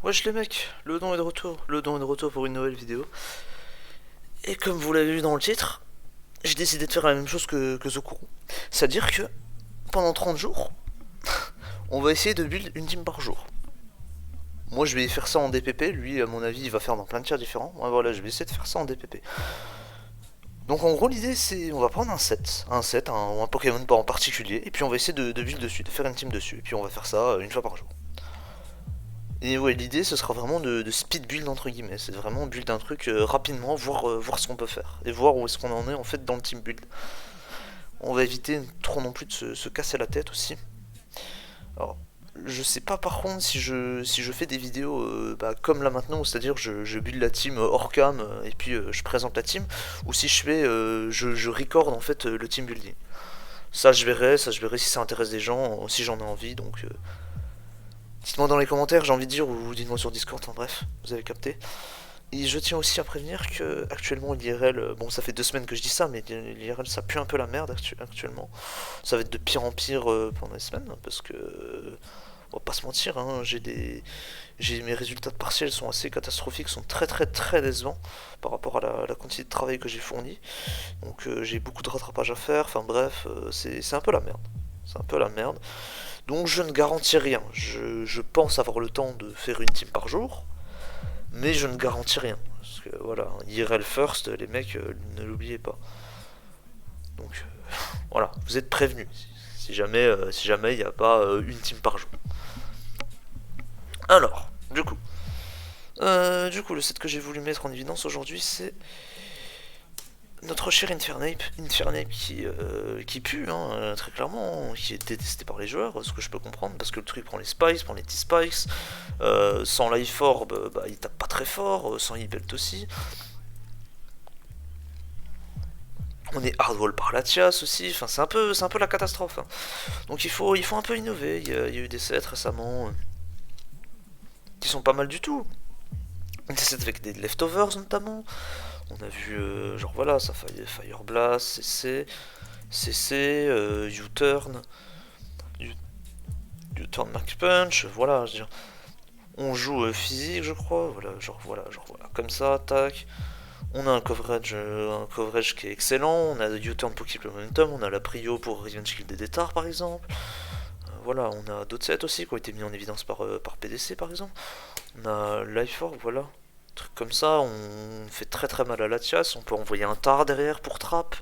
Wesh les mecs, le don est de retour. Le don est de retour pour une nouvelle vidéo. Et comme vous l'avez vu dans le titre, j'ai décidé de faire la même chose que Zokuro. C'est-à-dire que pendant 30 jours, on va essayer de build une team par jour. Moi je vais faire ça en DPP, lui à mon avis il va faire dans plein de tiers différents. Moi voilà, je vais essayer de faire ça en DPP. Donc en gros l'idée c'est, on va prendre un Pokémon en particulier, et puis on va essayer de build dessus, de faire une team dessus, et puis on va faire ça une fois par jour. Et ouais, l'idée ce sera vraiment de speed build entre guillemets, c'est vraiment build un truc rapidement, voir ce qu'on peut faire, et voir où est-ce qu'on en est en fait dans le team build. On va éviter trop non plus de se casser la tête aussi. Alors, je sais pas par contre si je fais des vidéos comme là maintenant, c'est-à-dire je build la team hors cam et puis je présente la team, ou si je record en fait le team building. Ça je verrai si ça intéresse des gens, si j'en ai envie, donc dites-moi dans les commentaires, j'ai envie de dire, ou dites-moi sur Discord, enfin bref, vous avez capté. Et je tiens aussi à prévenir que actuellement l'IRL, bon ça fait 2 semaines que je dis ça, mais l'IRL ça pue un peu la merde actuellement. Ça va être de pire en pire pendant les semaines, parce que on va pas se mentir, hein, mes résultats de partiels sont assez catastrophiques, sont très très très décevants par rapport à la quantité de travail que j'ai fourni. Donc j'ai beaucoup de rattrapage à faire, enfin bref, c'est un peu la merde. C'est un peu la merde. Donc je ne garantis rien. Je pense avoir le temps de faire une team par jour, mais je ne garantis rien. Parce que voilà, IRL first, les mecs, ne l'oubliez pas. Donc voilà, vous êtes prévenus. Si jamais il n'y a pas une team par jour. Alors, du coup, le set que j'ai voulu mettre en évidence aujourd'hui, c'est notre cher Infernape qui pue, hein, très clairement, qui est détesté par les joueurs, ce que je peux comprendre, parce que le truc prend les spikes, prend les T-spikes, sans Life Orb, il tape pas très fort, sans E-Belt aussi. On est hardwall par Latias aussi, enfin c'est un peu la catastrophe. Hein. Donc il faut un peu innover, il y a eu des sets récemment qui sont pas mal du tout. Des sets avec des leftovers notamment. On a vu, genre voilà, ça Fire Blast, CC, U-Turn, U-Turn Max Punch, voilà, je veux dire, on joue physique, je crois, voilà, comme ça, tac. On a un coverage qui est excellent, on a U-Turn pour keep le momentum, on a la prio pour Revenge Kill des Détards par exemple. Voilà, on a d'autres sets aussi qui ont été mis en évidence par PDC par exemple. On a Life Orb, voilà. Truc comme ça, on fait très très mal à Latias, on peut envoyer un tar derrière pour trap,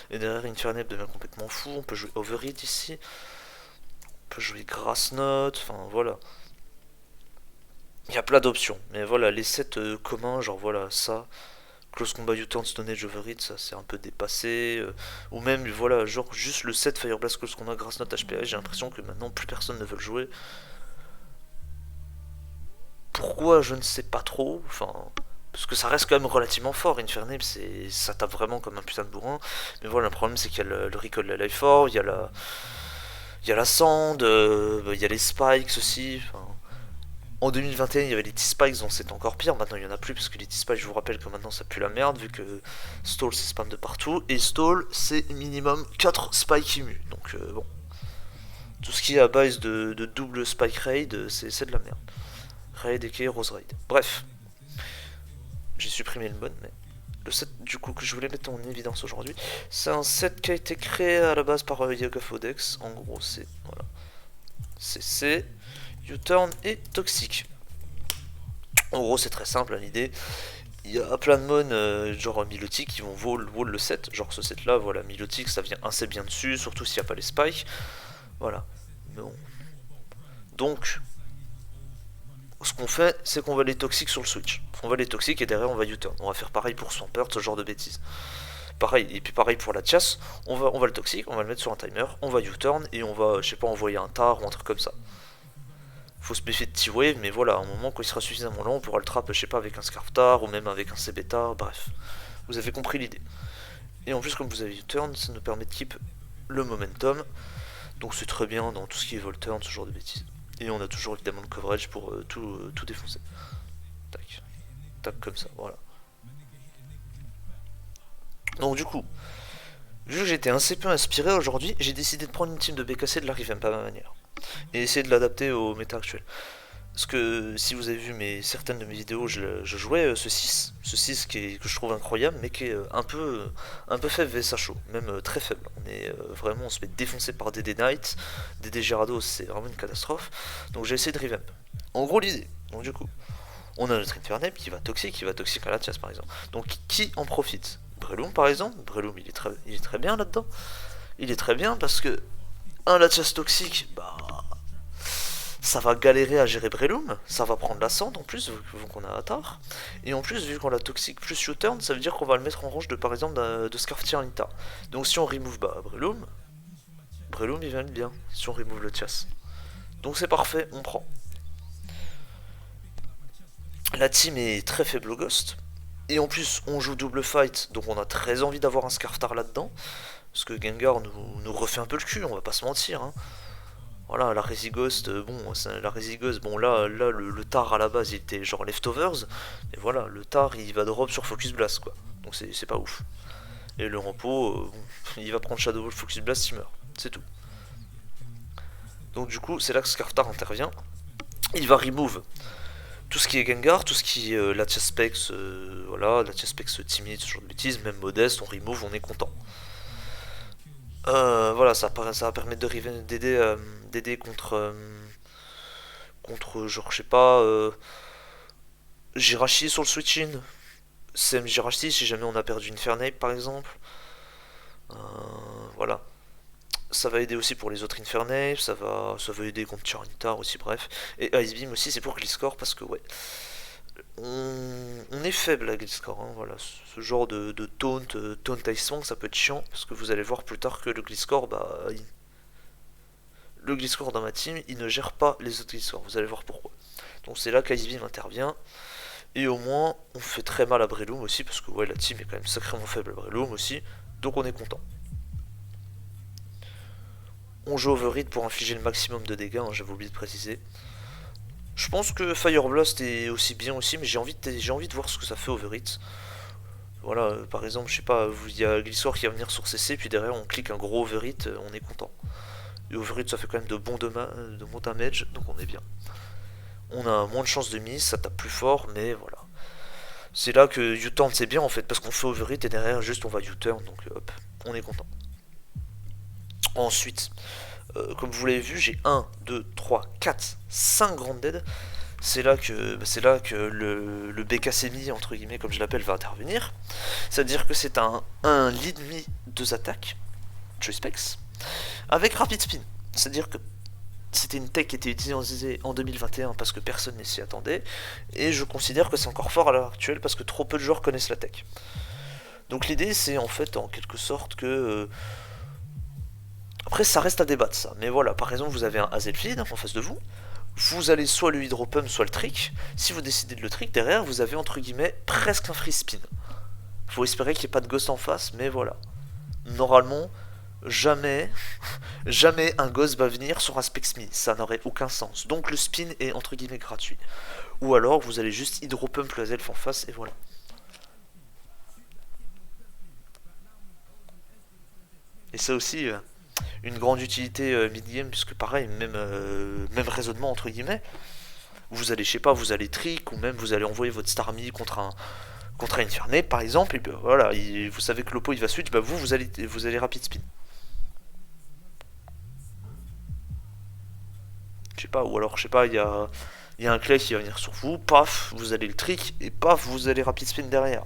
et derrière Infernape devient complètement fou, on peut jouer Overheat ici, on peut jouer Grass Note, enfin voilà. Il y a plein d'options, mais voilà, les sets communs, genre voilà, ça, Close Combat U-Turn, Stone Age Overheat, ça c'est un peu dépassé, ou même voilà, genre juste le set Fire Blast Close Combat Grass Note HPA, j'ai l'impression que maintenant plus personne ne veut le jouer. Pourquoi, je ne sais pas trop, enfin... Parce que ça reste quand même relativement fort, Infernape, ça tape vraiment comme un putain de bourrin. Mais voilà, le problème c'est qu'il y a le recall de la Life Orb, il y a la Sand, il y a les Spikes aussi. Enfin, en 2021, il y avait les T-Spikes, donc c'est encore pire. Maintenant, il n'y en a plus, parce que les T-Spikes, je vous rappelle que maintenant ça pue la merde, vu que Stall c'est spam de partout. Et Stall, c'est minimum 4 Spikes immus. Donc bon, tout ce qui est à base de double Spike Raid, c'est de la merde. Raid et Rose Raid. Bref. J'ai supprimé le mode, mais le set du coup que je voulais mettre en évidence aujourd'hui, c'est un set qui a été créé à la base par Yaga Fodex. En gros, c'est voilà, CC, U-Turn et Toxic. En gros, c'est très simple, hein, l'idée. Il y a plein de mon genre Milotic qui vont wall le set. Genre ce set là, voilà, Milotic ça vient assez bien dessus, surtout s'il n'y a pas les spikes. Voilà. Bon. Donc, ce qu'on fait, c'est qu'on va les toxiques sur le switch. On va les toxiques et derrière on va U-turn. On va faire pareil pour Swampert, ce genre de bêtises. Pareil, et puis pareil pour la chasse, on va le toxique, on va le mettre sur un timer, on va U-turn et on va, je sais pas, envoyer un tar ou un truc comme ça. Faut se méfier de T-Wave, mais voilà, à un moment quand il sera suffisamment long, on pourra le trap, je sais pas, avec un Scarf tar ou même avec un CB tar, bref. Vous avez compris l'idée. Et en plus, comme vous avez U-turn, ça nous permet de keep le momentum. Donc c'est très bien dans tout ce qui est Volturn, ce genre de bêtises. Et on a toujours évidemment le coverage pour tout défoncer. Tac. Tac comme ça, voilà. Donc du coup, vu que j'étais assez peu inspiré aujourd'hui, j'ai décidé de prendre une team de BKC de la Rivem, pas à ma manière. Et essayer de l'adapter au méta actuel. Parce que si vous avez vu certaines de mes vidéos, je jouais ce 6. Ce 6 que je trouve incroyable, mais qui est un peu faible VSHO, même très faible. On se fait défoncer par DD Knight, DD Gerardo, c'est vraiment une catastrophe. Donc j'ai essayé de revamp. En gros, l'idée, donc du coup, on a notre Infernape qui va toxique à la chasse par exemple. Donc qui en profite? Breloom par exemple. Breloom il est très bien là-dedans. Il est très bien parce que un Latias toxique, bah ça va galérer à gérer Breloom, ça va prendre la sand en plus, vu qu'on a Atar. Et en plus, vu qu'on a toxique plus U-turn, ça veut dire qu'on va le mettre en range de par exemple de Scarf Tier Nita. Donc si on remove Breloom, il va être bien si on remove le Tias. Donc c'est parfait, on prend. La team est très faible au Ghost. Et en plus, on joue double fight, donc on a très envie d'avoir un Scarftar là-dedans. Parce que Gengar nous refait un peu le cul, on va pas se mentir. Hein. Voilà, la Resighost, bon là le tar à la base il était genre leftovers, et voilà, le tar il va drop sur Focus Blast quoi, donc c'est pas ouf. Et le Rampo, il va prendre Shadow Ball, Focus Blast, il meurt, c'est tout. Donc du coup, c'est là que Scarftar intervient, il va remove tout ce qui est Gengar, tout ce qui est Latias Specs, voilà, Latias Specs timide, ce genre de bêtises, même modeste, on remove, on est content. Voilà, ça va permettre d'aider contre genre je sais pas Jirachi sur le switch-in, CM Jirachi si jamais on a perdu une Infernape par exemple. Euh, voilà. Ça va aider aussi pour les autres Infernapes, ça va aider contre Tyranitar aussi, bref. Et Ice Beam aussi, c'est pour Gliscor parce que ouais. On est faible à Gliscor, hein, voilà. Ce genre de taunt Ice Fang, ça peut être chiant parce que vous allez voir plus tard que le Gliscor, le Gliscor dans ma team, il ne gère pas les autres Gliscor, vous allez voir pourquoi. Donc c'est là qu'Ice Beam intervient. Et au moins, on fait très mal à Breloom aussi, parce que ouais, la team est quand même sacrément faible à Breloom aussi, donc on est content. On joue Overheat pour infliger le maximum de dégâts, hein, j'avais oublié de préciser. Je pense que Fire Blast est aussi bien aussi, mais j'ai envie de voir ce que ça fait Overheat. Voilà, par exemple, je sais pas, il y a Gliscor qui va venir sur CC, puis derrière on clique un gros Overheat, on est content. Et Overheat ça fait quand même de bons damage, donc on est bien. On a moins de chances de miss, ça tape plus fort, mais voilà. C'est là que U-turn c'est bien en fait, parce qu'on fait overhit et derrière juste on va U-turn, donc hop, on est content. Ensuite, comme vous l'avez vu, j'ai 1, 2, 3, 4, 5 grandes dead. C'est là que le BKSemi, entre guillemets, comme je l'appelle, va intervenir. C'est-à-dire que c'est un lead me 2 attaques, Choice Specs, avec Rapid Spin. C'est-à-dire que c'était une tech qui était utilisée en 2021 parce que personne ne s'y attendait, et je considère que c'est encore fort à l'heure actuelle parce que trop peu de joueurs connaissent la tech. Donc l'idée c'est en fait en quelque sorte que... Après ça reste à débattre ça, mais voilà, par exemple vous avez un Hazelfeed en face de vous, vous allez soit le hydropump soit le trick, si vous décidez de le trick, derrière vous avez entre guillemets presque un free spin. Faut espérer qu'il n'y ait pas de ghost en face, mais voilà. Normalement, jamais un ghost va venir sur un Spexme, ça n'aurait aucun sens. Donc le spin est entre guillemets gratuit. Ou alors vous allez juste hydropump le Hazelf en face et voilà. Et ça aussi, une grande utilité mid-game, puisque pareil, même raisonnement entre guillemets. Vous allez, je sais pas, vous allez trick, ou même vous allez envoyer votre Starmie contre un Infernape par exemple, et ben voilà, vous savez que l'oppo il va switch, bah vous allez rapid spin. Je sais pas, ou alors je sais pas, il y a un clé qui va venir sur vous, paf, vous allez le trick, et paf, vous allez rapid spin derrière.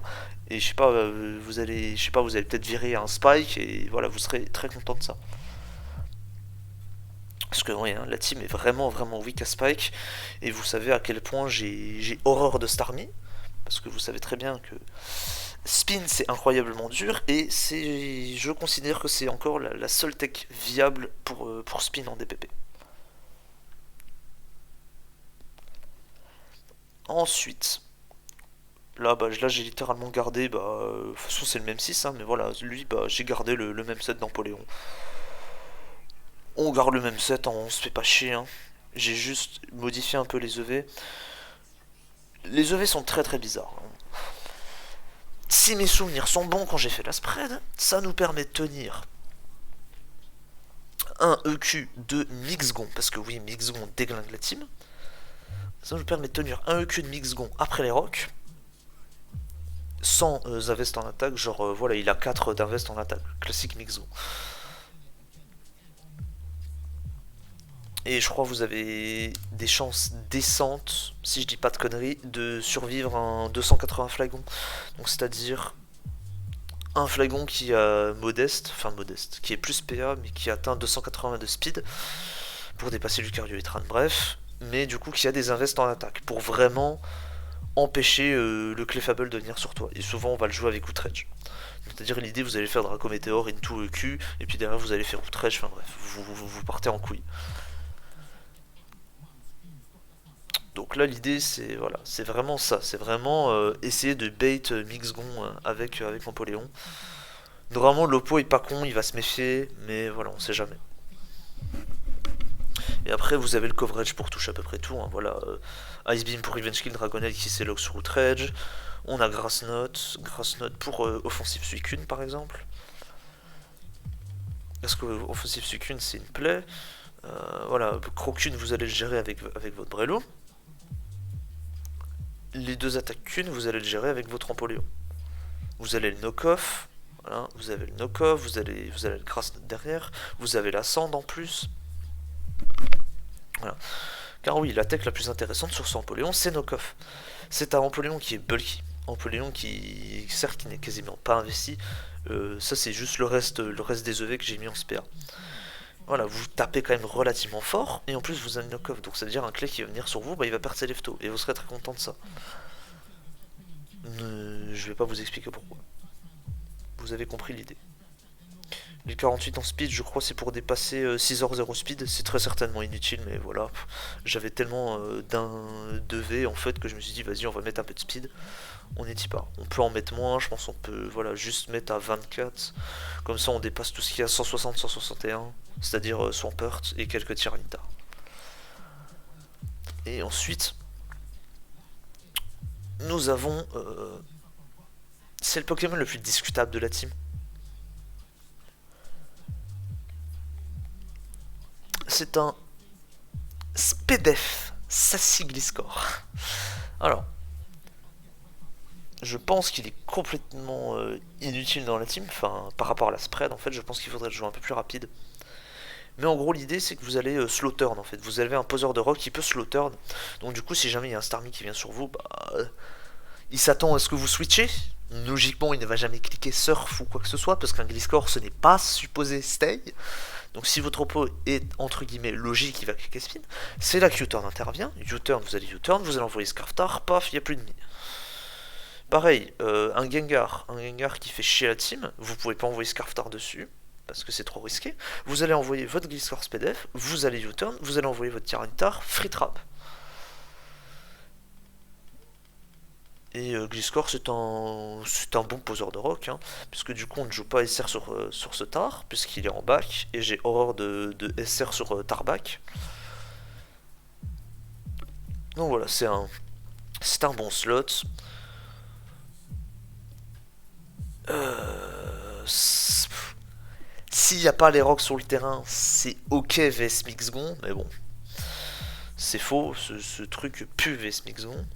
Et je sais pas, vous allez peut-être virer un spike, et voilà, vous serez très content de ça. Parce que oui, hein, la team est vraiment weak à spike, et vous savez à quel point j'ai horreur de Starmie, parce que vous savez très bien que spin c'est incroyablement dur, et je considère que c'est encore la seule tech viable pour spin en DPP. Ensuite, là j'ai littéralement gardé, de toute façon c'est le même 6, hein, mais voilà, lui, j'ai gardé le même set d'Empoléon. On garde le même set, hein, on se fait pas chier, hein. J'ai juste modifié un peu les EV. Les EV sont très bizarres. Si mes souvenirs sont bons quand j'ai fait la spread, ça nous permet de tenir un EQ de Mixgon, parce que oui, Mixgon déglingue la team. Ça nous permet de tenir un EQ de Mixgon après les rocs, sans invest en attaque, genre voilà, il a 4 d'invest en attaque, classique Mixgon. Et je crois que vous avez des chances décentes, si je dis pas de conneries, de survivre un 280 flagons. Donc c'est-à-dire un flagon qui est modeste, qui est plus PA, mais qui atteint 280 de speed pour dépasser le cardio-étran, bref, mais du coup qui a des invests en attaque, pour vraiment empêcher le Clefable de venir sur toi. Et souvent on va le jouer avec Outrage. C'est-à-dire l'idée, vous allez faire Draco Meteor into EQ, et puis derrière vous allez faire Outrage, enfin bref, vous partez en couille. Donc là l'idée c'est voilà, c'est vraiment ça, c'est vraiment essayer de bait Mixgon avec Napoléon. Normalement l'oppo est pas con, il va se méfier, mais voilà, on sait jamais. Et après vous avez le coverage pour toucher à peu près tout, hein, voilà, Ice Beam pour Revenge Kill, Dragonel qui s'élog sur Outrage, on a Grass Note pour Offensive Suicune par exemple. Parce que Offensive Suicune c'est une play. Voilà, Crocune vous allez le gérer avec votre Brelo. Les deux attaques Cune vous allez le gérer avec votre Empoléon. Vous avez le knock-off, voilà, vous avez le knock-off, vous avez le Grass Note derrière, vous avez la Sand en plus. Voilà. Car oui, l'attaque la plus intéressante sur ce Empoléon, c'est knock-off. C'est un Empoléon qui est bulky, Empoléon qui, certes, qui n'est quasiment pas investi. Ça, c'est juste le reste des EV que j'ai mis en SPA. Voilà, vous tapez quand même relativement fort, et en plus vous avez un knock-off, donc ça veut dire un clé qui va venir sur vous, bah, il va perdre ses leftos, et vous serez très content de ça. Je vais pas vous expliquer pourquoi. Vous avez compris l'idée. Les 48 en speed, je crois c'est pour dépasser 6h0 speed, c'est très certainement inutile, mais voilà. J'avais tellement de V en fait que je me suis dit vas-y on va mettre un peu de speed. On n'y pas. On peut en mettre moins, je pense qu'on peut voilà, juste mettre à 24. Comme ça on dépasse tout ce qu'il y a 160, 161, c'est-à-dire Swampert et quelques Tyranitar. Et ensuite, nous avons... c'est le Pokémon le plus discutable de la team. C'est un Spedef Sassy Gliscor. Alors, je pense qu'il est complètement inutile dans la team, enfin par rapport à la spread en fait, je pense qu'il faudrait le jouer un peu plus rapide. Mais en gros l'idée c'est que vous allez slow turn en fait, vous avez un poseur de rock qui peut slow turn, donc du coup si jamais il y a un Starmie qui vient sur vous, bah, il s'attend à ce que vous switchez. Logiquement il ne va jamais cliquer surf ou quoi que ce soit, parce qu'un Gliscor ce n'est pas supposé stay. Donc si votre oppo est entre guillemets logique, il va cliquer spin. C'est là que U-turn intervient. U-turn, vous allez U-turn, vous allez envoyer Scarftar, paf, il n'y a plus d'ennemis. Pareil, un Gengar qui fait chier la team, vous pouvez pas envoyer Scarftar dessus, parce que c'est trop risqué. Vous allez envoyer votre Gliscor SPDF, vous allez U-turn, vous allez envoyer votre Tyranitar, free trap. Et Gliscor c'est un bon poseur de rock, hein, puisque du coup on ne joue pas SR sur ce tar, puisqu'il est en back, et j'ai horreur de SR sur tarback. Donc voilà, c'est un bon slot. S'il n'y a pas les rocks sur le terrain, c'est ok vs Mixgon, mais bon, c'est faux, ce truc pue vs Mixgon.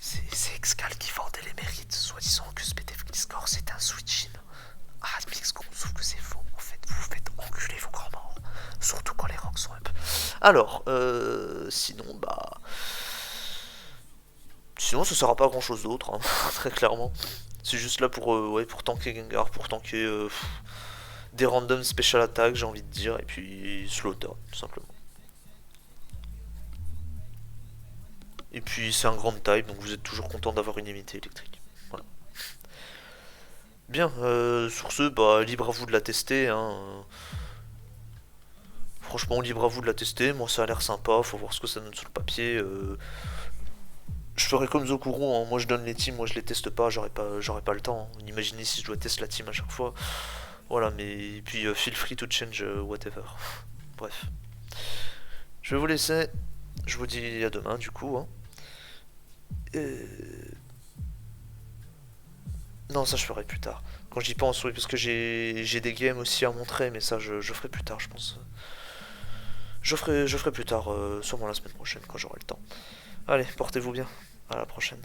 C'est Excal qui vendait les mérites, soi-disant que SPDF Gliscor c'était un switch-in. Ah, Mixgon, sauf que c'est faux, en fait, vous vous faites enculer vos grands morts, surtout quand les rocks sont up. Alors, sinon, bah... Sinon, ça sert à pas à grand chose d'autre, hein, très clairement. C'est juste là pour, ouais, pour tanker Gengar, pour tanker des random special attack, j'ai envie de dire, et puis slow turn, tout simplement. Et puis c'est un grand type, donc vous êtes toujours content d'avoir une unité électrique. Voilà. Bien, sur ce, bah, libre à vous de la tester. Hein. Franchement, libre à vous de la tester. Moi, ça a l'air sympa. Faut voir ce que ça donne sur le papier. Je ferai comme Zokuro. Hein. Moi, je donne les teams. Moi, je les teste pas. J'aurais pas le temps. Hein. Imaginez si je dois tester la team à chaque fois. Voilà, mais et puis feel free to change whatever. Bref. Je vais vous laisser. Je vous dis à demain, du coup. Hein. Non, ça je ferai plus tard. Quand j'y pense, oui, parce que j'ai des games aussi à montrer, mais ça je ferai plus tard, je pense. Je ferai plus tard, sûrement la semaine prochaine quand j'aurai le temps. Allez, portez-vous bien. À la prochaine.